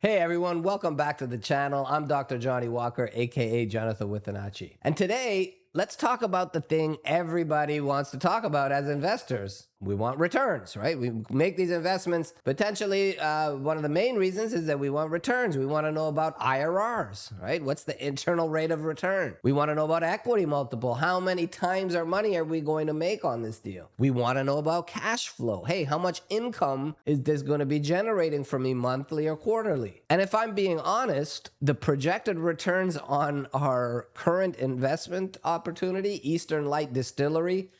Hey everyone, welcome back to the channel. I'm Dr. Johnny Walker, aka Jonathan Witanachi. And today, let's talk about the thing everybody wants to talk about as investors. We want returns, right? We make these investments. Potentially, one of the main reasons is that we want returns. We want to know about IRRs, right? What's the internal rate of return? We want to know about equity multiple. How many times our money are we going to make on this deal? We want to know about cash flow. Hey, how much income is this going to be generating for me monthly or quarterly? And if I'm being honest, the projected returns on our current investment opportunity, Eastern Light Distillery,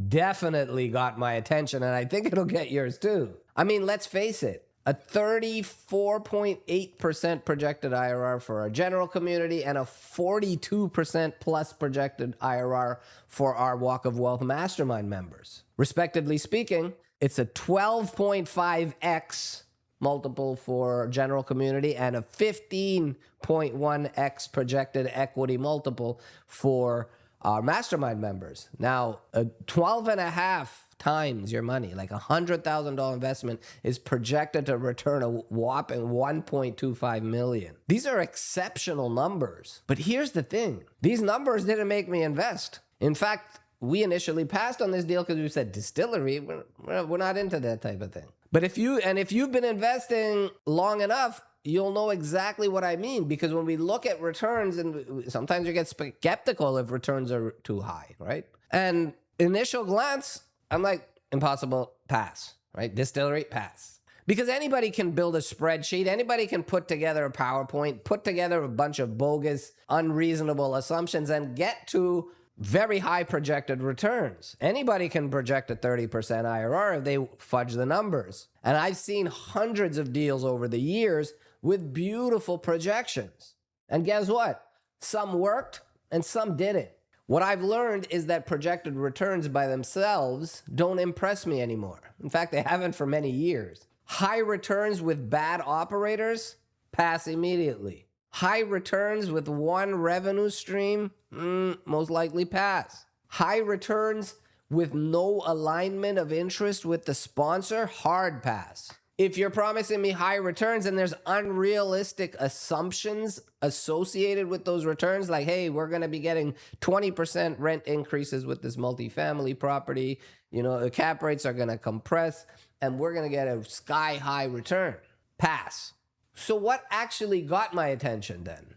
definitely got my attention, and I think it'll get yours too. I mean, let's face it, a 34.8% projected IRR for our general community and a 42% plus projected IRR for our Walk of Wealth Mastermind members. Respectively speaking, it's a 12.5x multiple for general community and a 15.1x projected equity multiple for our mastermind members. Now, 12.5 times your money, like $100,000 investment, is projected to return a whopping $1.25 million. These are exceptional numbers. But here's the thing. These numbers didn't make me invest. In fact, we initially passed on this deal because we said distillery, we're not into that type of thing. But if you've been investing long enough, you'll know exactly what I mean, because when we look at returns, and sometimes you get skeptical if returns are too high, right? And initial glance, I'm like, impossible, pass, right? Distillery, pass. Because anybody can build a spreadsheet, anybody can put together a PowerPoint, put together a bunch of bogus, unreasonable assumptions and get to very high projected returns. Anybody can project a 30% IRR if they fudge the numbers. And I've seen hundreds of deals over the years with beautiful projections. And guess what? Some worked and some didn't. What I've learned is that projected returns by themselves don't impress me anymore. In fact, they haven't for many years. High returns with bad operators, pass immediately. High returns with one revenue stream, most likely pass. High returns with no alignment of interest with the sponsor, hard pass. If you're promising me high returns and there's unrealistic assumptions associated with those returns, like, hey, we're going to be getting 20% rent increases with this multifamily property, you know, the cap rates are going to compress and we're going to get a sky high return, pass. So what actually got my attention then?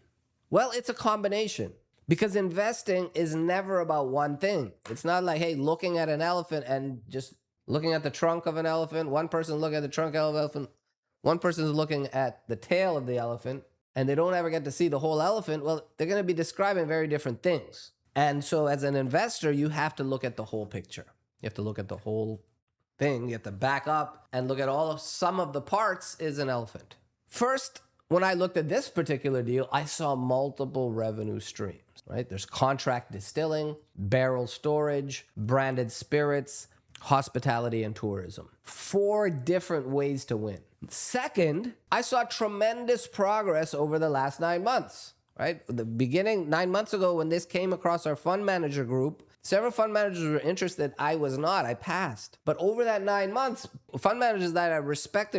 Well, it's a combination, because investing is never about one thing. It's not like, hey, looking at an elephant and just looking at the trunk of an elephant. One person looking at the trunk of an elephant. One person is looking at the tail of the elephant, and they don't ever get to see the whole elephant. Well, they're going to be describing very different things. And so as an investor, you have to look at the whole picture. You have to look at the whole thing. You have to back up and look at some of the parts is an elephant. First, when I looked at this particular deal, I saw multiple revenue streams, right? There's contract distilling, barrel storage, branded spirits, hospitality, and tourism. 4 different ways to win. Second, I saw tremendous progress over the last 9 months, right? The beginning, 9 months ago, when this came across our fund manager group, several fund managers were interested. I was not. I passed. But over that 9 months, fund managers that I respect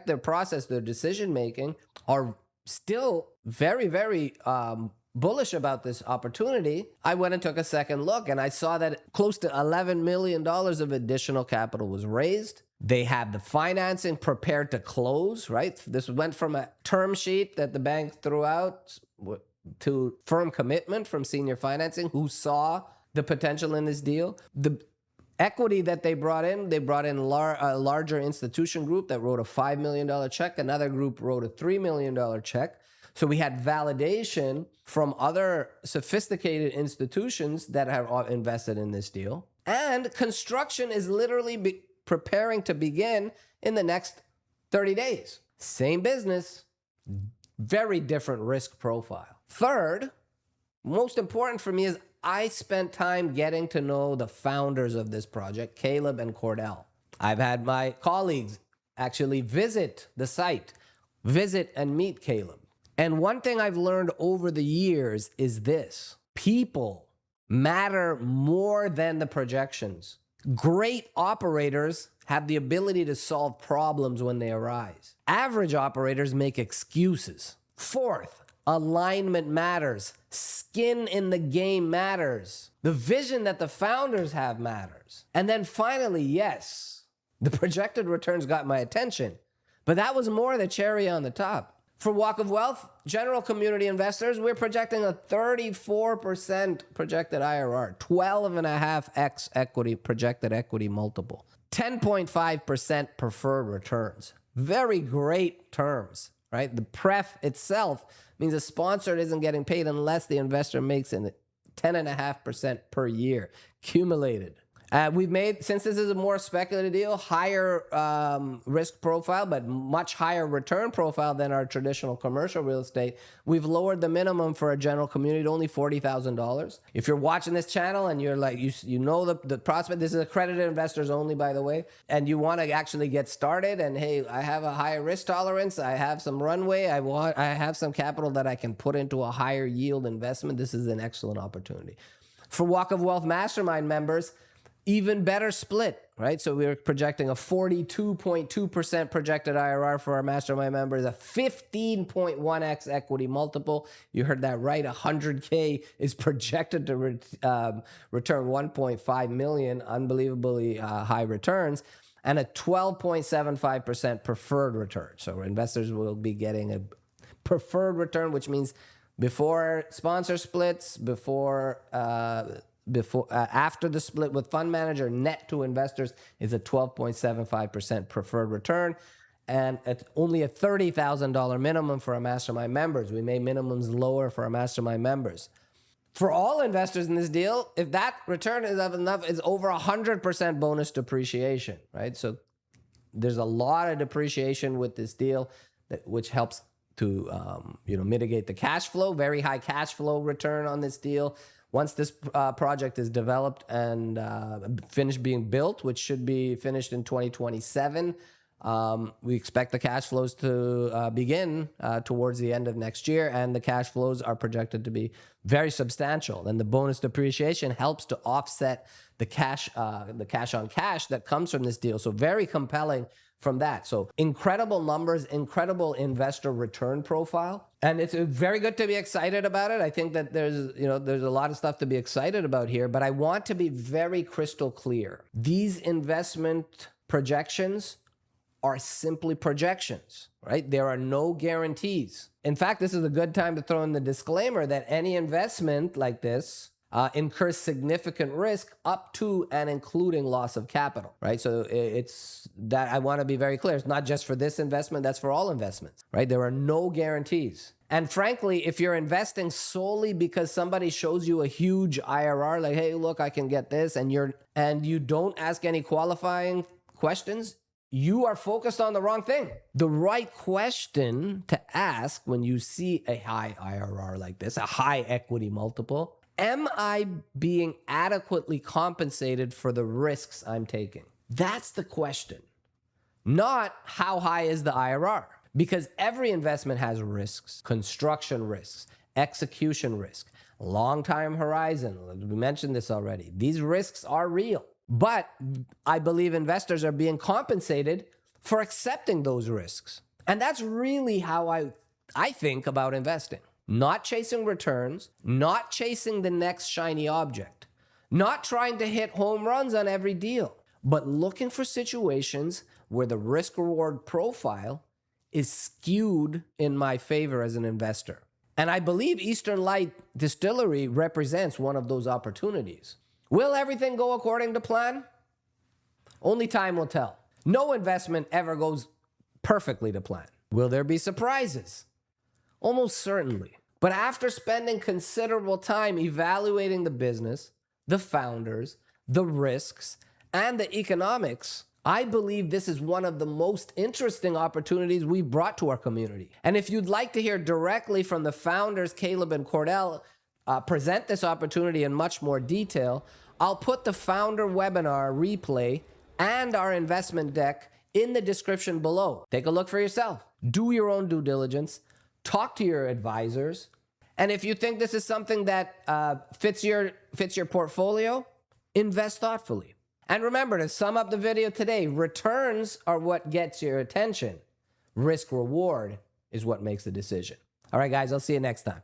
their process, their decision making, are still very, very bullish about this opportunity. I went and took a second look, and I saw that close to $11 million of additional capital was raised. They had the financing prepared to close, right? This went from a term sheet that the bank threw out to firm commitment from senior financing, who saw the potential in this deal. The equity that they brought in a larger institution group that wrote a $5 million check. Another group wrote a $3 million check. So we had validation from other sophisticated institutions that have invested in this deal. And construction is literally preparing to begin in the next 30 days. Same business, very different risk profile. Third, most important for me is I spent time getting to know the founders of this project, Caleb and Cordell. I've had my colleagues actually visit the site, visit and meet Caleb. And one thing I've learned over the years is this: people matter more than the projections. Great operators have the ability to solve problems when they arise. Average operators make excuses. Fourth, alignment matters. Skin in the game matters. The vision that the founders have matters. And then finally, yes, the projected returns got my attention, but that was more the cherry on the top. For Walk of Wealth, general community investors, we're projecting a 34% projected IRR, 12.5x equity, projected equity multiple, 10.5% preferred returns. Very great terms, right? The pref itself means a sponsor isn't getting paid unless the investor makes it 10.5% per year, cumulated. We've made, since this is a more speculative deal, higher risk profile, but much higher return profile than our traditional commercial real estate. We've lowered the minimum for a general community to only $40,000. If you're watching this channel and you're like, you know the prospect, this is accredited investors only, by the way, and you want to actually get started and, hey, I have a higher risk tolerance, I have some runway, I have some capital that I can put into a higher yield investment, this is an excellent opportunity. For Walk of Wealth Mastermind members, even better split, right? So we're projecting a 42.2% projected IRR for our mastermind members, a 15.1x equity multiple. You heard that right. 100K is projected to return 1.5 million, unbelievably high returns, and a 12.75% preferred return. So investors will be getting a preferred return, which means before sponsor splits, after the split with fund manager, net to investors is a 12.75% preferred return, and it's only a $30,000 minimum for our mastermind members. We made minimums lower for our mastermind members. For all investors in this deal, if that return is enough, it's over 100% bonus depreciation, right? So there's a lot of depreciation with this deal, which helps to mitigate the cash flow. Very high cash flow return on this deal. Once this project is developed and finished being built, which should be finished in 2027, we expect the cash flows to begin towards the end of next year, and the cash flows are projected to be very substantial. And the bonus depreciation helps to offset the cash on cash that comes from this deal. So very compelling from that. So incredible numbers, incredible investor return profile. And it's very good to be excited about it. I think that there's a lot of stuff to be excited about here, but I want to be very crystal clear. These investment projections are simply projections, right? There are no guarantees. In fact, this is a good time to throw in the disclaimer that any investment like this incurs significant risk up to and including loss of capital, right? So it's that I want to be very clear. It's not just for this investment, that's for all investments, right? There are no guarantees. And frankly, if you're investing solely because somebody shows you a huge IRR, like, hey, look, I can get this, and you don't ask any qualifying questions, you are focused on the wrong thing. The right question to ask when you see a high IRR like this, a high equity multiple, am I being adequately compensated for the risks I'm taking? That's the question. Not how high is the IRR, because every investment has risks, construction risks, execution risk, long time horizon. We mentioned this already. These risks are real, but I believe investors are being compensated for accepting those risks. And that's really how I think about investing. Not chasing returns, not chasing the next shiny object, not trying to hit home runs on every deal, but looking for situations where the risk-reward profile is skewed in my favor as an investor. And I believe Eastern Light Distillery represents one of those opportunities. Will everything go according to plan? Only time will tell. No investment ever goes perfectly to plan. Will there be surprises? Almost certainly. But after spending considerable time evaluating the business, the founders, the risks, and the economics, I believe this is one of the most interesting opportunities we've brought to our community. And if you'd like to hear directly from the founders, Caleb and Cordell, present this opportunity in much more detail, I'll put the founder webinar replay and our investment deck in the description below. Take a look for yourself. Do your own due diligence. Talk to your advisors. And if you think this is something that fits your portfolio, invest thoughtfully. And remember, to sum up the video today, returns are what gets your attention. Risk reward is what makes the decision. All right, guys, I'll see you next time.